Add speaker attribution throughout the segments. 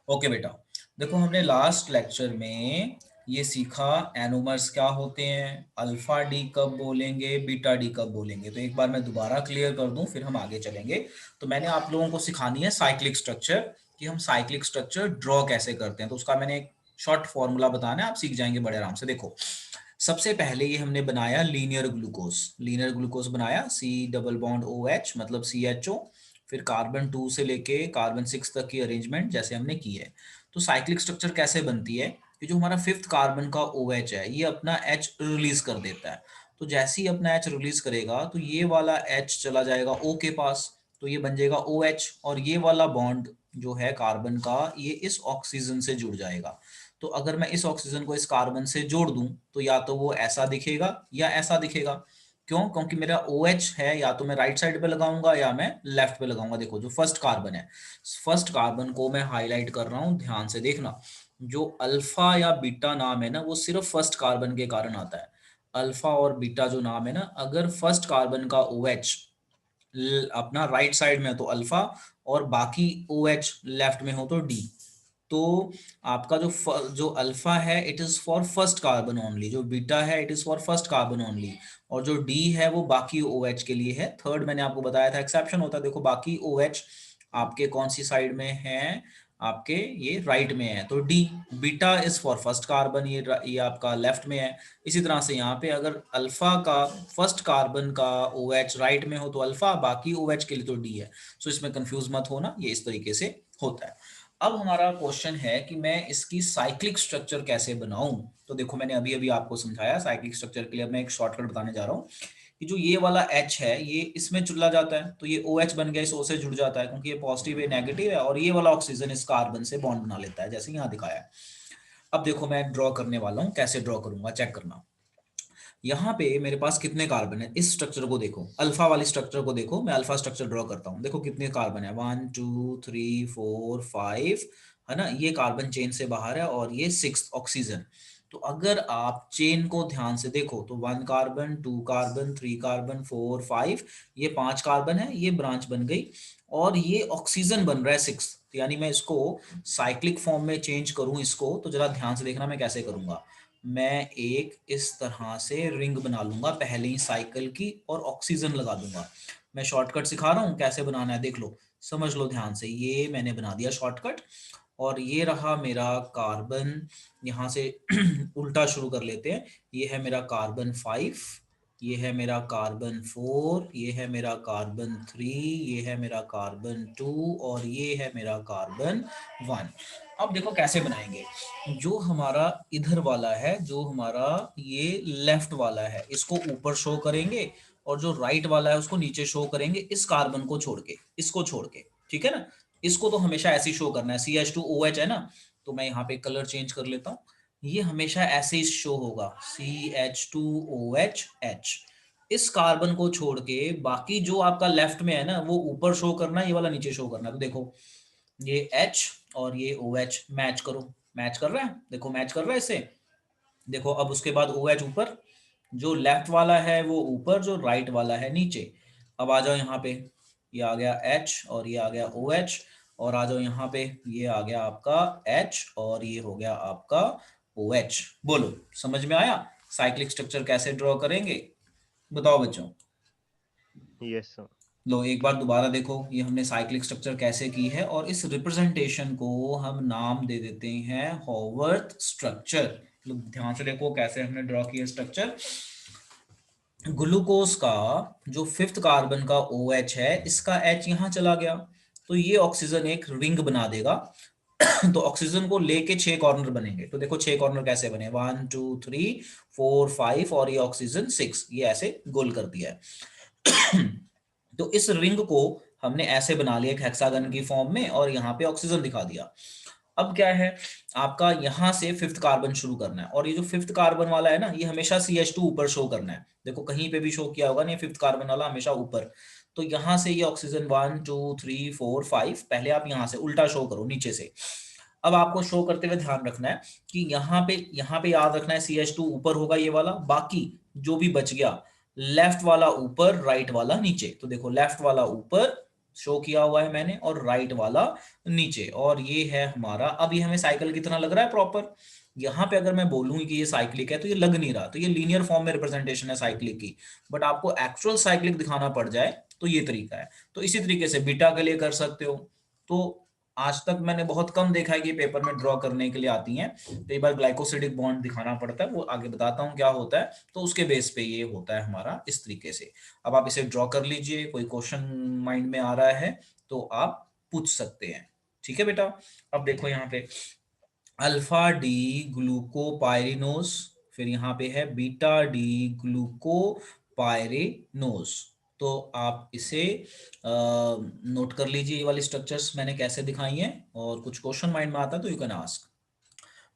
Speaker 1: Okay बेटा, देखो हमने लास्ट लेक्चर में ये सीखा एनोमर्स क्या होते हैं, अल्फा डी कब बोलेंगे, बीटा डी कब बोलेंगे। तो एक बार मैं दोबारा क्लियर कर दूं, फिर हम आगे चलेंगे। तो मैंने आप लोगों को सिखानी है साइक्लिक स्ट्रक्चर, कि हम साइक्लिक स्ट्रक्चर ड्रॉ कैसे करते हैं। तो उसका मैंने एक शॉर्ट फॉर्मूला बताना है, आप सीख जाएंगे बड़े आराम से। देखो, सबसे पहले ये हमने बनाया लीनियर ग्लूकोज। लीनियर ग्लूकोज बनाया, C double bond O H मतलब सी एच ओ। फिर कार्बन 2 से लेके कार्बन 6 तक की अरेंजमेंट जैसे हमने की है। तो साइक्लिक स्ट्रक्चर कैसे बनती है कि जो हमारा फिफ्थ कार्बन का ओ एच है, ये अपना एच रिलीज कर देता है। तो जैसे ही अपना एच रिलीज करेगा तो ये वाला एच चला जाएगा ओ के पास, तो ये बन जाएगा ओ एच, और ये वाला बॉन्ड जो है कार्बन का, ये इस ऑक्सीजन से जुड़ जाएगा। तो अगर मैं इस ऑक्सीजन को इस कार्बन से जोड़ दूं तो या तो वो ऐसा दिखेगा या ऐसा दिखेगा। क्यों? क्योंकि मेरा OH है, या तो मैं राइट साइड पे लगाऊंगा या मैं लेफ्ट पे लगाऊंगा। देखो, जो फर्स्ट कार्बन है, फर्स्ट कार्बन को मैं हाईलाइट कर रहा हूं, ध्यान से देखना। जो अल्फा या बीटा नाम है ना, वो सिर्फ फर्स्ट कार्बन के कारण आता है। अल्फा और बीटा जो नाम है ना, अगर फर्स्ट कार्बन का OH अपना राइट साइड में हो तो अल्फा, और बाकी OH लेफ्ट में हो तो डी। तो आपका जो अल्फा है it is for first carbon only, जो बीटा है it is for first carbon only, और जो डी है वो बाकी OH के लिए है। थर्ड मैंने आपको बताया था एक्सेप्शन होता है। देखो, बाकी OH आपके कौन सी साइड में है, आपके ये राइट में है, तो D. Beta is for first carbon, ये आपका लेफ्ट में है। इसी तरह से यहाँ पे अगर अल्फा का फर्स्ट कार्बन का OH राइट में हो तो अल्फा, बाकी OH के लिए तो डी है। सो इसमें कंफ्यूज मत होना, ये इस तरीके से होता है। अब हमारा क्वेश्चन है कि मैं इसकी साइक्लिक स्ट्रक्चर कैसे बनाऊं। तो देखो, मैंने अभी अभी आपको समझाया साइक्लिक स्ट्रक्चर के लिए। मैं एक शॉर्टकट बताने जा रहा हूँ कि जो ये वाला H है ये इसमें चला जाता है, तो ये OH बन गया, इस O से जुड़ जाता है क्योंकि ये पॉजिटिव है नेगेटिव है, और ये वाला ऑक्सीजन इस कार्बन से बॉन्ड बना लेता है, जैसे यहाँ दिखाया है। अब देखो, मैं ड्रॉ करने वाला हूँ, कैसे ड्रॉ करूंगा चेक करना। यहाँ पे मेरे पास कितने कार्बन है, इस स्ट्रक्चर को देखो, अल्फा वाली स्ट्रक्चर को देखो। मैं अल्फा स्ट्रक्चर ड्रॉ करता हूँ। देखो कितने कार्बन है, 1 2 3 4 5, है ना। ये कार्बन चेन से बाहर है और ये 6 ऑक्सीजन। तो अगर आप चेन को ध्यान से देखो तो 1 कार्बन 2 कार्बन 3 कार्बन 4 5, ये 5 कार्बन है, ये ब्रांच बन गई, और ये ऑक्सीजन बन रहा है 6। यानी मैं इसको साइक्लिक फॉर्म में चेंज करूं इसको, तो जरा ध्यान से देखना मैं कैसे करूंगा। मैं एक इस तरह से रिंग बना लूंगा पहले ही साइकिल की, और ऑक्सीजन लगा दूंगा। मैं शॉर्टकट सिखा रहा हूँ कैसे बनाना है, देख लो, समझ लो ध्यान से। ये मैंने बना दिया शॉर्टकट, और ये रहा मेरा कार्बन। यहाँ से उल्टा शुरू कर लेते हैं। ये है मेरा कार्बन 5, ये है मेरा कार्बन 4, ये है मेरा कार्बन 3, ये है मेरा कार्बन 2, और ये है मेरा कार्बन 1। अब देखो कैसे बनाएंगे। जो हमारा इधर वाला है, जो हमारा ये लेफ्ट वाला है, इसको ऊपर शो करेंगे, और जो राइट वाला है उसको नीचे शो करेंगे, इस कार्बन को छोड़ के, इसको छोड़ के, ठीक है ना। इसको तो हमेशा ऐसे ही शो करना है, CH2OH है ना। तो मैं यहाँ पे कलर चेंज कर लेता हूँ, ये हमेशा ऐसे ही शो होगा, CH2OH। इस कार्बन को छोड़ के बाकी जो आपका लेफ्ट में है ना, वो ऊपर शो करना है, ये वाला नीचे शो करना है। तो देखो, ये H और ये OH मैच करो, मैच कर रहा है, देखो मैच कर रहा है इससे। देखो अब उसके बाद OH ऊपर, जो लेफ्ट वाला है वो ऊपर, जो राइट वाला है नीचे। अब आ जाओ यहाँ पे, ये आ गया H और ये आ गया OH, और आ जाओ यहाँ पे, ये आ गया आपका H और ये हो गया आपका OH। बोलो, समझ में आया साइक्लिक स्ट्रक्चर कैसे ड्रॉ करेंगे? बताओ बच्चों।
Speaker 2: Yes sir.
Speaker 1: लो एक बार दोबारा देखो, ये हमने साइक्लिक स्ट्रक्चर कैसे की है, और इस रिप्रेजेंटेशन को हम नाम दे देते हैं हॉवर्थ स्ट्रक्चर। लो ध्यान से देखो कैसे हमने ड्रॉ किया स्ट्रक्चर। ग्लूकोज का जो फिफ्थ कार्बन का OH है, इसका H यहाँ चला गया, तो ये ऑक्सीजन एक रिंग बना देगा। तो ऑक्सीजन को लेके 6 कॉर्नर बनेंगे। तो देखो 6 कॉर्नर कैसे बने, 1 2 3 4 5, और ये ऑक्सीजन 6, ये ऐसे गोल कर दिया है। तो इस रिंग को हमने ऐसे बना लिया एक हेक्सागन की फॉर्म में, और यहाँ पे ऑक्सीजन दिखा दिया। अब क्या है, आपका यहाँ से फिफ्थ कार्बन शुरू करना है, और ये जो फिफ्थ कार्बन वाला है ना, ये हमेशा CH2 ऊपर शो करना है। देखो कहीं पे भी शो किया होगा नहीं, फिफ्थ कार्बन वाला हमेशा ऊपर। तो यहाँ से ये ऑक्सीजन 1 2 3 4 5, पहले आप यहाँ से उल्टा शो करो नीचे से। अब आपको शो करते हुए ध्यान रखना है कि यहाँ पे याद रखना है CH2 ऊपर होगा ये वाला, बाकी जो भी बच गया, लेफ्ट वाला ऊपर राइट वाला नीचे। तो देखो लेफ्ट वाला ऊपर शो किया हुआ है मैंने, और राइट वाला नीचे, और ये है हमारा। अब ये हमें साइकिल की तरह लग रहा है प्रॉपर। यहाँ पे अगर मैं बोलूँ कि ये साइक्लिक है तो ये लग नहीं रहा, तो ये लीनियर फॉर्म में रिप्रेजेंटेशन है साइक्लिक की। बट आपको एक्चुअल साइक्लिक दिखाना पड़ जाए तो ये तरीका है। तो इसी तरीके से बीटा के लिए कर सकते हो। तो आज तक मैंने बहुत कम देखा है कि पेपर में ड्रॉ करने के लिए आती हैं। कई बार ग्लाइकोसिडिक बॉन्ड दिखाना पड़ता है, वो आगे बताता हूँ क्या होता है। तो उसके बेस पे ये होता है हमारा इस तरीके से। अब आप इसे ड्रॉ कर लीजिए, कोई क्वेश्चन माइंड में आ रहा है तो आप पूछ सकते हैं। ठीक है बेटा। अब देखो यहाँ पे अल्फा डी ग्लूकोपाइरिनोज, फिर यहाँ पे है बीटा डी ग्लूकोपाइरिनोज। तो आप इसे नोट कर लीजिए, ये वाली स्ट्रक्चर्स मैंने कैसे दिखाई हैं, और कुछ क्वेश्चन माइंड में आता है तो यू कैन आस्क।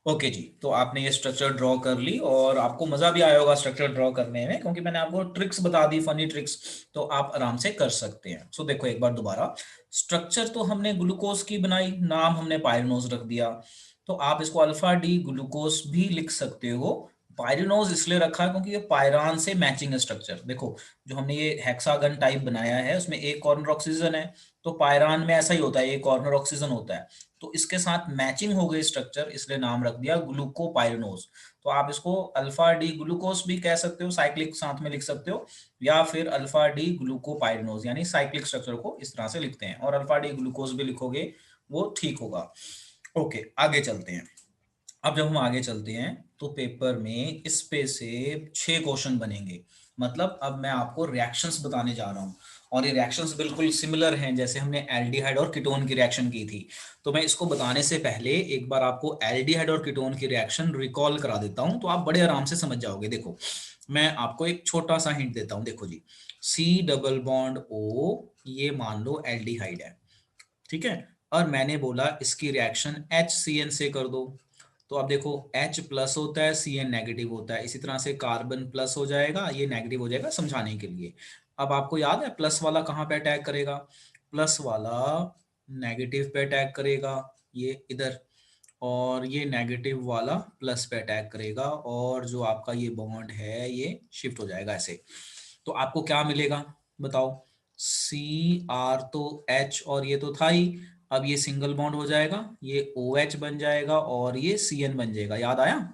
Speaker 1: ओके जी, तो आपने ये स्ट्रक्चर ड्रॉ कर ली, और आपको मजा भी आया होगा स्ट्रक्चर ड्रॉ करने में, क्योंकि मैंने आपको ट्रिक्स बता दी, फनी ट्रिक्स। तो आप आराम से कर सकते हैं। सो देखो एक बार दोबारा, स्ट्रक्चर तो हमने ग्लूकोज की बनाई, नाम हमने पायरिनोज रख दिया। तो आप इसको अल्फा डी ग्लूकोज भी लिख सकते हो। पायरिनोज इसलिए रखा है क्योंकि ये पायरान से मैचिंग स्ट्रक्चर। देखो जो हमने ये हेक्सागन टाइप बनाया है उसमें एक कॉर्नर ऑक्सीजन है, तो पायरान में ऐसा ही होता है, एक कॉर्नर ऑक्सीजन होता है। तो इसके साथ मैचिंग हो गई स्ट्रक्चर, इसलिए नाम रख दिया ग्लूकोपाइरिनोज। तो आप इसको अल्फा डी ग्लूकोज भी कह सकते हो, साइक्लिक साथ में लिख सकते हो, या फिर अल्फा डी ग्लूकोपाइरिनोज, यानी साइक्लिक स्ट्रक्चर को इस तरह से लिखते हैं, और अल्फा डी ग्लूकोज भी लिखोगे वो ठीक होगा। ओके आगे चलते हैं। अब जब हम आगे चलते हैं तो पेपर में इस पे से 6 क्वेश्चन बनेंगे। मतलब अब मैं आपको रिएक्शंस बताने जा रहा हूँ, और ये रिएक्शंस बिल्कुल सिमिलर हैं जैसे हमने एल्डिहाइड और कीटोन की रिएक्शन की थी। तो मैं इसको बताने से पहले एक बार आपको एल्डिहाइड और कीटोन की रिएक्शन रिकॉल करा देता हूँ, तो आप बड़े आराम से समझ जाओगे। देखो मैं आपको एक छोटा सा हिंट देता हूँ। देखो जी, सी डबल बॉन्ड ओ, ये मान लो एल्डिहाइड है, ठीक है, और मैंने बोला इसकी रिएक्शन HCN से कर दो। तो अब देखो H प्लस होता है, CN नेगेटिव होता है, इसी तरह से कार्बन प्लस हो जाएगा, ये नेगेटिव हो जाएगा, समझाने के लिए। अब आपको याद है प्लस वाला कहाँ पे अटैक करेगा? प्लस वाला नेगेटिव पे अटैक करेगा, ये इधर, और ये नेगेटिव वाला प्लस पे अटैक करेगा, और जो आपका ये बॉन्ड है ये शिफ्ट हो जाएगा ऐसे। तो आपको क्या मिलेगा बताओ? CR तो H और ये तो था ही, अब ये सिंगल बॉन्ड हो जाएगा, ये OH बन जाएगा, और ये CN बन जाएगा। याद आया?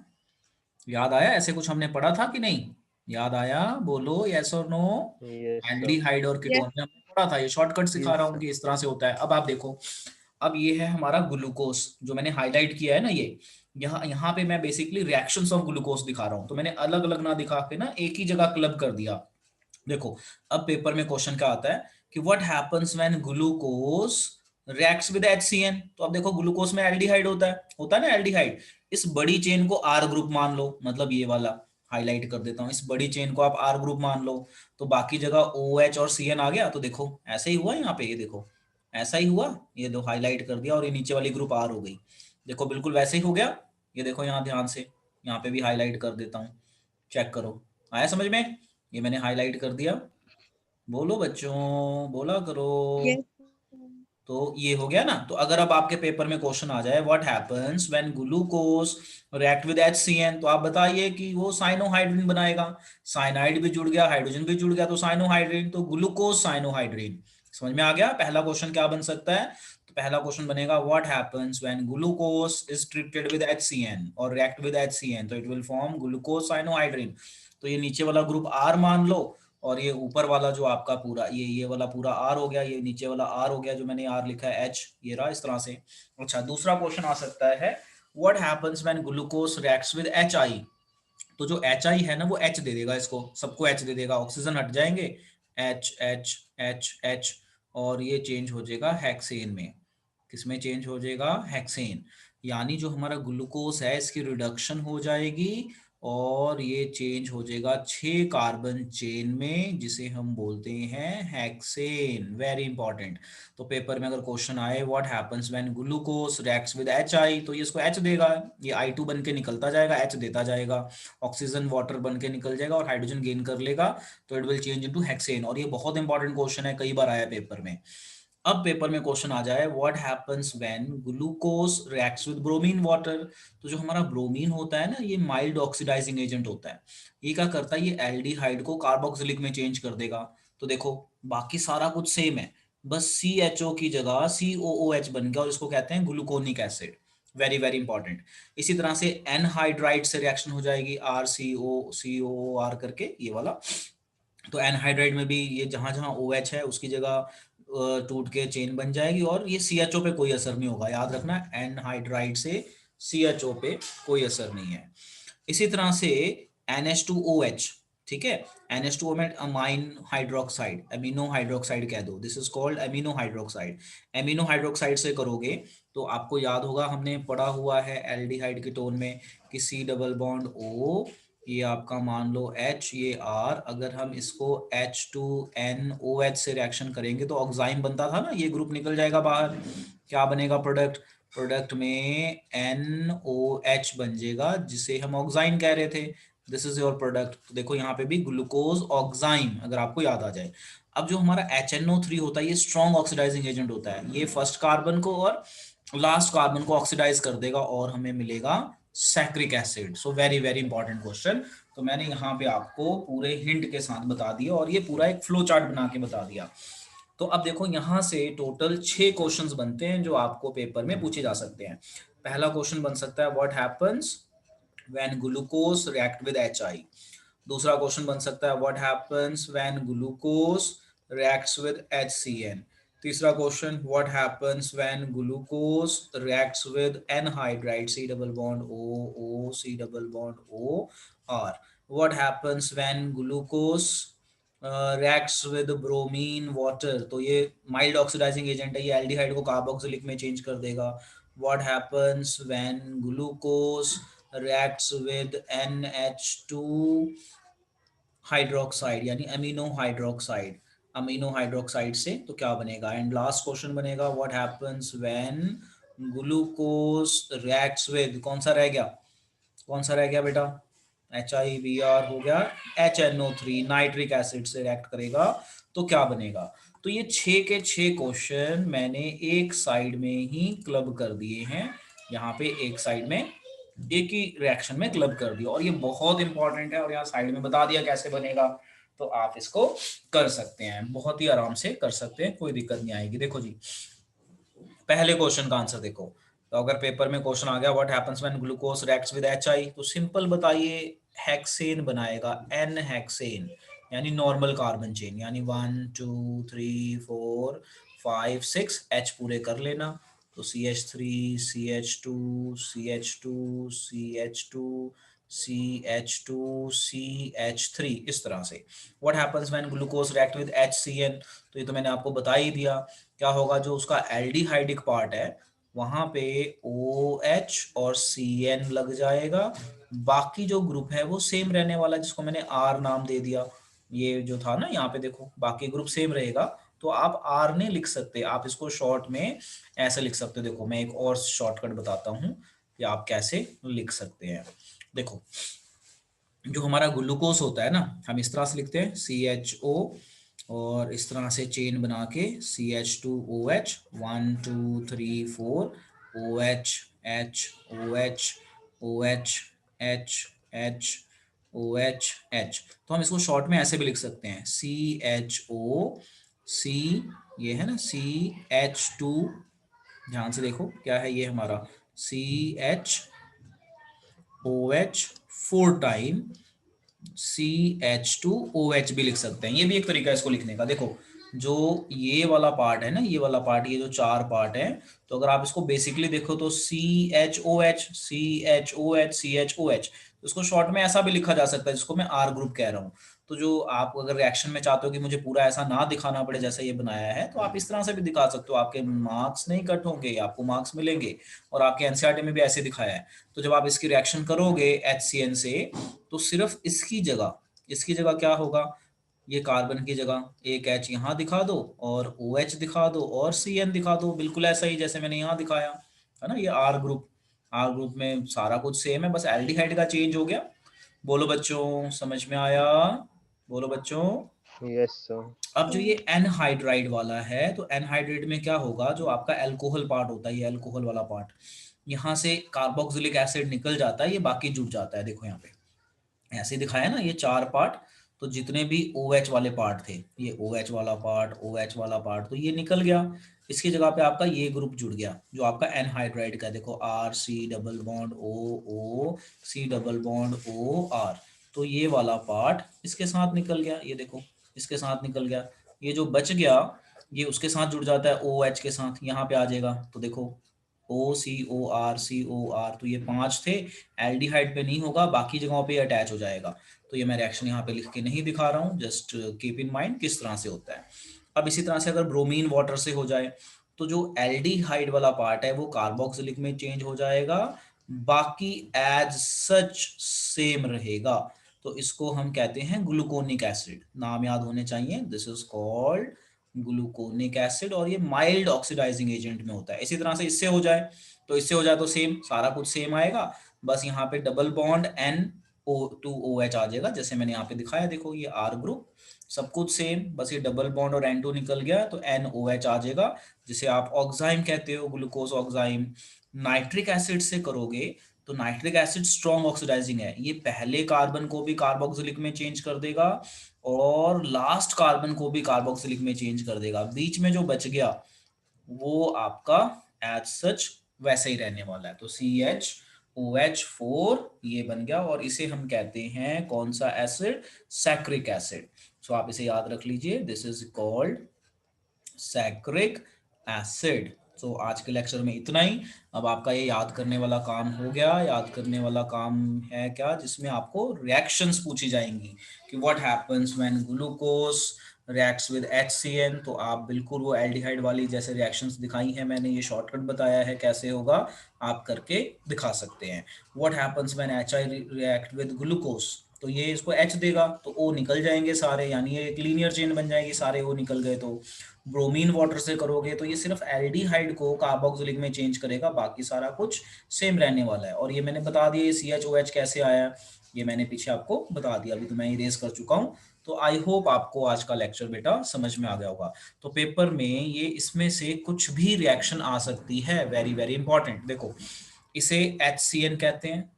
Speaker 1: याद आया? ऐसे कुछ हमने पढ़ा था कि नहीं? याद आया? बोलो यस और नो।
Speaker 2: Yes, sir.
Speaker 1: एल्डिहाइड और
Speaker 3: यस।
Speaker 1: कीटोन में हमने पढ़ा था, ये शॉर्टकट सिखा रहा
Speaker 2: Yes,
Speaker 1: हूँ
Speaker 2: sir.
Speaker 1: कि इस तरह से होता है। अब आप देखो, अब ये है हमारा ग्लूकोज जो मैंने हाईलाइट किया है ना, ये यहाँ यहाँ पे मैं बेसिकली रिएक्शंस ऑफ ग्लूकोज दिखा रहा हूँ। तो मैंने अलग अलग ना दिखा के ना एक ही जगह क्लब कर दिया। देखो अब पेपर में क्वेश्चन क्या आता है कि what happens when glucose reacts with HCN। तो अब देखो ग्लूकोज में एल्डिहाइड होता है ना एल्डिहाइड। इस बड़ी चेन को R ग्रुप मान लो, मतलब ये वाला हाईलाइट कर देता हूँ, इस बड़ी चेन को आप R ग्रुप मान लो, तो बाकी जगह OH और CN आ गया। तो देखो ऐसे ही हुआ यहाँ पे, ये देखो ऐसा ही हुआ, ये दो हाईलाइट कर दिया और ये नीचे वाली ग्रुप R हो गई। देखो बिल्कुल वैसे ही हो गया। ये देखो यहाँ ध्यान से, यहाँ पे भी हाईलाइट कर देता हूँ, चेक करो, आया समझ में? ये मैंने हाईलाइट कर दिया। बोलो बच्चों, बोला करो।
Speaker 3: यस।
Speaker 1: तो ये हो गया ना। तो अगर अब आपके पेपर में क्वेश्चन आ जाए what happens when glucose react with HCN, तो आप बताइए कि वो साइनोहाइड्रिन बनाएगा। साइनाइड भी जुड़ गया, हाइड्रोजन भी जुड़ गया, तो साइनोहाइड्रिन, तो ग्लूकोज साइनोहाइड्रिन। समझ में आ गया? पहला क्वेश्चन क्या बन सकता है? तो पहला क्वेश्चन बनेगा what happens when glucose is treated with HCN और रिएक्ट विद HCN, तो it will form glucose cyanohydrin. तो ये नीचे वाला ग्रुप R मान लो, और ये ऊपर वाला जो आपका पूरा ये वाला पूरा R हो गया, ये नीचे वाला R हो गया, जो मैंने R लिखा है H, ये रहा इस तरह से। अच्छा दूसरा क्वेश्चन आ सकता है what happens when glucose reacts with HI। तो जो HI है ना वो H दे देगा, इसको सबको H दे देगा, ऑक्सीजन हट जाएंगे, H H H H, और ये चेंज हो जाएगा हेक्सेन में। किसमें चेंज हो जाएगा? हेक्सेन। यानी जो हमारा ग्लूकोज है इसकी रिडक्शन हो जाएगी, और ये चेंज हो जाएगा 6 कार्बन चेन में, जिसे हम बोलते हैं हेक्सेन। Very important. तो पेपर में अगर क्वेश्चन आए what happens when glucose reacts with HI, तो ये इसको H देगा, ये I2 बन के निकलता जाएगा, H देता जाएगा, ऑक्सीजन वाटर बन के निकल जाएगा और हाइड्रोजन गेन कर लेगा, तो it will change into hexane. और ये बहुत इंपॉर्टेंट क्वेश्चन है, कई बार आया पेपर में। अब पेपर में क्वेश्चन आ जाए what happens when glucose reacts with bromine water. तो जो हमारा ब्रोमीन होता है ना, ये माइल्ड ऑक्सीडाइजिंग एजेंट होता है। ये क्या करता है? ये एल्डिहाइड को कार्बोक्सिलिक में चेंज कर देगा। तो देखो बाकी सारा कुछ सेम है, बस CHO की जगह COOH बन गया और इसको कहते हैं gluconic acid. Very very important. इसी तरह से एनहाइड्राइड से रिएक्शन हो जाएगी, RCOCOR करके, ये वाला। तो एनहाइड्राइड में भी ये जहां जहां OH है उसकी जगह टूट के चेन बन जाएगी, और ये CHO पे कोई असर नहीं होगा, याद रखना, एनहाइड्राइड से CHO पे कोई असर नहीं है। इसी तरह से NH2OH, ठीक है, NH2O में अमाइन हाइड्रोक्साइड, अमीनो हाइड्रोक्साइड कह दो, this is called amino hydroxide. Amino hydroxide से करोगे तो आपको याद होगा, हमने पढ़ा हुआ है एल्डिहाइड की टोन में कि C डबल बॉन्ड O, ये आपका मान लो H, ये R, अगर हम इसको H2NOH से रिएक्शन करेंगे तो ऑक्साइम बनता था ना, ये ग्रुप निकल जाएगा बाहर, क्या बनेगा प्रोडक्ट, प्रोडक्ट में NOH बन जाएगा, जिसे हम ऑक्साइन कह रहे थे। This is your product. तो देखो यहाँ पे भी ग्लूकोज ऑक्साइम, अगर आपको याद आ जाए। अब जो हमारा HNO3 होता है, ये स्ट्रॉन्ग ऑक्सीडाइजिंग एजेंट होता है, ये फर्स्ट कार्बन को और लास्ट कार्बन को ऑक्सीडाइज कर देगा और हमें मिलेगा saccharic acid. So very very important question. तो मैंने यहाँ पे आपको पूरे हिंट के साथ बता दिया और ये पूरा एक फ्लो चार्ट बना के बता दिया। तो अब देखो यहाँ से टोटल 6 क्वेश्चंस बनते हैं जो आपको पेपर में पूछे जा सकते हैं। पहला क्वेश्चन बन सकता है what happens when glucose react with HI। दूसरा क्वेश्चन बन सकता है what happens when glucose reacts with HCN। तीसरा question what happens when glucose reacts with anhydride C double bond O C double bond O R। What happens when glucose reacts with bromine water, तो ये mild oxidising agent है, ये aldehyde को carboxylic में change कर देगा। What happens when glucose reacts with NH2 hydroxide यानी amino hydroxide, amino hydroxide से तो क्या बनेगा। एंड लास्ट क्वेश्चन बनेगा what happens when glucose reacts with, कौन सा रह गया, कौन सा रह गया बेटा, HIBR हो गया, HNO3 नाइट्रिक एसिड से रिएक्ट करेगा तो क्या बनेगा। तो ये 6 के 6 क्वेश्चन मैंने एक साइड में ही क्लब कर दिए हैं, यहाँ पे एक साइड में एक ही रिएक्शन में क्लब कर दिया, और ये बहुत इंपॉर्टेंट है और यहाँ साइड में बता दिया कैसे बनेगा। तो आप इसको कर सकते हैं, बहुत ही आराम से कर सकते हैं, कोई दिक्कत नहीं आएगी। देखो जी, पहले क्वेश्चन का आंसर देखो। तो अगर पेपर में क्वेश्चन आ गया what happens when glucose reacts with HI, तो सिंपल बताइए, हेक्सेन बनाएगा, N हेक्सेन, यानी नॉर्मल कार्बन चेन, यानी 1 2 3 4 5 6 H पूरे कर लेना। तो CH3 CH2 CH2 CH2 CH2 CH3, इस तरह से। What happens when glucose react with HCN, तो ये तो मैंने आपको बता ही दिया। क्या होगा, जो उसका एल्डिहाइडिक पार्ट है वहां पे OH और CN लग जाएगा, बाकी जो ग्रुप है वो सेम रहने वाला, जिसको मैंने R नाम दे दिया। ये जो था ना, यहाँ पे देखो बाकी ग्रुप सेम रहेगा, तो आप R नहीं लिख सकते, आप इसको शॉर्ट में ऐसे लिख सकते हो। देखो मैं एक और शॉर्टकट बताता हूँ कि आप कैसे लिख सकते हैं। देखो, जो हमारा ग्लूकोज होता है ना, हम इस तरह से लिखते हैं CHO, और इस तरह से चेन बना के CH2OH 1 2 3 4 OH H OH OH H H OH H। तो हम इसको शॉर्ट में ऐसे भी लिख सकते हैं CHO C, ये है ना CH2, ध्यान से देखो क्या है ये हमारा CHOH 4 टाइम CH2OH भी लिख सकते हैं, ये भी एक तरीका है इसको लिखने का। देखो, जो ये वाला पार्ट है ना, ये वाला पार्ट, ये जो 4 पार्ट है, तो अगर आप इसको बेसिकली देखो तो CHOH CHOH CHOH, तो इसको शॉर्ट में ऐसा भी लिखा जा सकता है, जिसको मैं R ग्रुप कह रहा हूँ। तो जो आप अगर रिएक्शन में चाहते हो कि मुझे पूरा ऐसा ना दिखाना पड़े जैसा ये बनाया है, तो आप इस तरह से भी दिखा सकते हो, आपके मार्क्स नहीं कट होंगे, आपको मार्क्स मिलेंगे। और आपके एनसीईआरटी में भी ऐसे दिखाया है। तो जब आप इसकी रिएक्शन करोगे HCN से, तो सिर्फ इसकी जगह क्या होगा, ये कार्बन की जगह एक H यहाँ दिखा दो और OH दिखा दो और CN दिखा दो, बिल्कुल ऐसा ही जैसे मैंने यहाँ दिखाया है ना। ये R ग्रुप में सारा कुछ सेम है, बस एल्डिहाइड का चेंज हो गया। बोलो बच्चों, समझ में आया, बोलो बच्चों।
Speaker 2: Yes sir.
Speaker 1: अब जो ये एनहाइड्राइड वाला है, तो एनहाइड्राइड में क्या होगा, जो आपका एल्कोहल पार्ट होता है, ये एल्कोहल वाला पार्ट, यहाँ से कार्बोक्सिलिक एसिड निकल जाता है, ये बाकी जुड़ जाता है। देखो यहाँ पे ऐसे दिखाया ना, ये 4 पार्ट तो जितने भी OH वाले पार्ट थे, ये OH वाला पार्ट, OH वाला पार्ट, तो ये निकल गया। इसकी जगह पे आपका ये ग्रुप जुड़ गया जो आपका एनहाइड्राइड का, देखो RC double bond O C double bond OR, तो ये वाला पार्ट इसके साथ निकल गया, ये देखो इसके साथ निकल गया। ये जो बच गया ये उसके साथ जुड़ जाता है OH के साथ, यहाँ पे आ जाएगा, तो देखो OCOR, तो ये 5 थे। एल्डिहाइड पे नहीं होगा, बाकी जगहों पे अटैच हो जाएगा। तो ये मैं रिएक्शन यहाँ पे लिख के नहीं दिखा रहा हूँ, जस्ट कीप इन माइंड किस तरह से होता है। अब इसी तरह से अगर ब्रोमीन वाटर से हो जाए तो जो एल्डिहाइड वाला पार्ट है वो कार्बोक्सिलिक में चेंज हो जाएगा, बाकी एज सच सेम रहेगा। तो इसको हम कहते हैं ग्लूकोनिक एसिड, नाम याद होने चाहिए, this is called gluconic acid, और ये माइल्ड ऑक्सीडाइजिंग एजेंट में होता है। इसी तरह से इससे हो जाए तो सेम, सारा कुछ सेम आएगा, बस यहाँ पे डबल बॉन्ड NO2OH आ जाएगा, जैसे मैंने यहाँ पे दिखाया, देखो ये R ग्रुप, सब कुछ सेम, बस ये डबल बॉन्ड और N2 निकल गया तो NOH आ जाएगा, जिसे आप ऑक्साइम कहते हो, ग्लूकोज ऑक्साइम। नाइट्रिक एसिड से करोगे तो नाइट्रिक एसिड स्ट्रॉन्ग ऑक्सीडाइजिंग है, ये पहले कार्बन को भी कार्बोक्सिलिक में चेंज कर देगा और लास्ट कार्बन को भी कार्बोक्सिलिक में चेंज कर देगा। बीच में जो बच गया वो आपका एज सच वैसे ही रहने वाला है। तो CHOH4 ये बन गया, और इसे हम कहते हैं कौन सा एसिड? Saccharic acid. सो आप इसे याद रख लीजिए, this is called saccharic acid. तो आज के लेक्चर में इतना ही। अब आपका ये याद करने वाला काम हो गया। याद करने वाला काम है क्या, जिसमें आपको रिएक्शंस पूछी जाएंगी कि what happens when glucose reacts with HCN। तो आप बिल्कुल वो एल्डिहाइड वाली जैसे रिएक्शंस दिखाई हैं, मैंने ये शॉर्टकट बताया है कैसे होगा, आप करके दिखा सकते हैं। What happens when HI react with glucose, तो ये इसको H देगा तो O निकल जाएंगे सारे, यानी ये एक लीनियर चेन बन जाएगी, सारे O निकल गए। तो ब्रोमीन वाटर से करोगे तो ये सिर्फ एल्डिहाइड को कार्बोक्सिलिक में चेंज करेगा, बाकी सारा कुछ सेम रहने वाला है। और ये मैंने बता दिया ये CHOH कैसे आया, ये मैंने पीछे आपको बता दिया, अभी तो मैं इरेज कर चुका हूँ। तो आई होप आपको आज का लेक्चर बेटा समझ में आ गया होगा। तो पेपर में ये इसमें से कुछ भी रिएक्शन आ सकती है, वेरी वेरी इंपॉर्टेंट। देखो इसे HCN कहते हैं,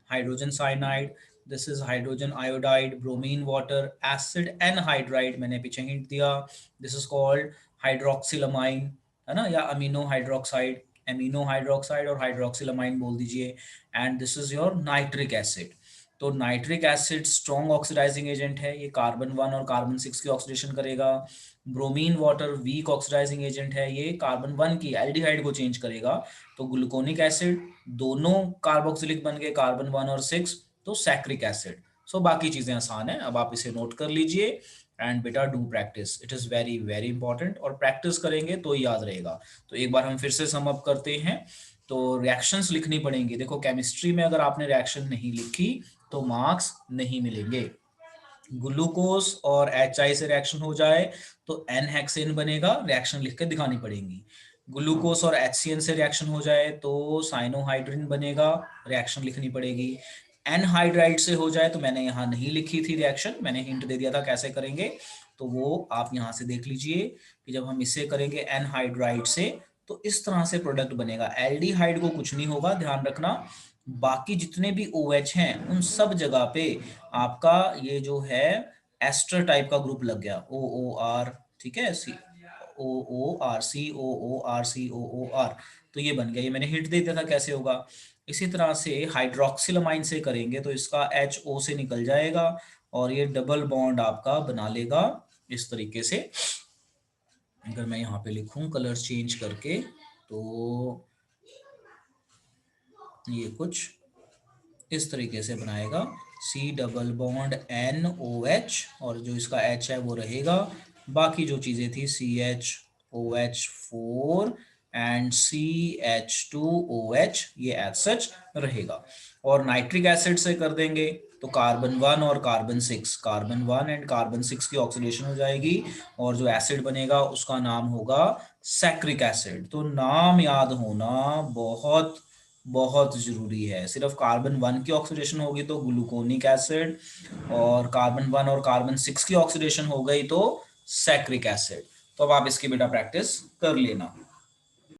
Speaker 1: hydrogen cyanide, this is hydrogen iodide, bromine water, acid anhydride, मैंने पीछे हिंट दिया, दिस इज कॉल्ड हाइड्रोक्सिलमाइन, है ना, या अमीनो हाइड्रोक्साइड, एमिनो हाइड्रोक्साइड और हाइड्रोक्सिलमाइन बोल दीजिए। And this is your nitric acid. तो nitric acid strong oxidising agent है, ये कार्बन 1 और कार्बन 6 की ऑक्सीडेशन करेगा। Bromine water weak oxidising agent है, ये कार्बन 1 की एल्डिहाइड को चेंज करेगा। तो ग्लूकोनिक एसिड, दोनों कार्बोक्सिलिक बन गए, कार्बन 1 और 6, तो सैक्रिक एसिड। सो बाकी चीजें आसान है, अब आप इसे नोट कर लीजिए एंड बेटा do practice, it is very very important, और प्रैक्टिस करेंगे तो याद रहेगा। तो एक बार हम फिर से सम अप करते हैं। तो रिएक्शंस लिखनी पड़ेंगी, देखो केमिस्ट्री में अगर आपने रिएक्शन नहीं लिखी तो मार्क्स नहीं मिलेंगे। ग्लूकोज और HI से रिएक्शन हो जाए तो N-हेक्सेन बनेगा, रिएक्शन लिख के दिखानी पड़ेगी। ग्लूकोज और HCN से रिएक्शन हो जाए तो साइनोहाइड्रिन बनेगा, रिएक्शन लिखनी पड़ेगी। एनहाइड्राइड से हो जाए तो मैंने यहाँ नहीं लिखी थी रिएक्शन, मैंने हिंट दे दिया था कैसे करेंगे, तो वो आप यहाँ से देख लीजिए कि जब हम इसे करेंगे एनहाइड्राइड से तो इस तरह से प्रोडक्ट बनेगा। एल्डिहाइड को कुछ नहीं होगा, ध्यान रखना, बाकी जितने भी OH हैं उन सब जगह पे आपका ये जो है एस्टर टाइप का ग्रुप लग गया, OOR, ठीक है, OOR COOR, तो ये बन गया, ये मैंने हिंट दे दिया था कैसे होगा। इसी तरह से हाइड्रोक्सिलमाइन से करेंगे तो इसका HO से निकल जाएगा और ये डबल बॉन्ड आपका बना लेगा इस तरीके से। अगर मैं यहाँ पे लिखूं कलर चेंज करके तो ये कुछ इस तरीके से बनाएगा, C डबल बॉन्ड NOH, और जो इसका H है वो रहेगा, बाकी जो चीजें थी CHOH4 एंड CH2OH ये एज सच रहेगा। और नाइट्रिक एसिड से कर देंगे तो कार्बन 1 और कार्बन 6, कार्बन 1 एंड कार्बन 6 की ऑक्सीडेशन हो जाएगी और जो एसिड बनेगा उसका नाम होगा सैक्रिक एसिड। तो नाम याद होना बहुत बहुत जरूरी है। सिर्फ कार्बन 1 की ऑक्सीडेशन होगी तो ग्लूकोनिक एसिड, और कार्बन 1 और कार्बन 6 की ऑक्सीडेशन हो गई तो सैक्रिक एसिड। तो अब आप इसकी बेटा प्रैक्टिस कर लेना।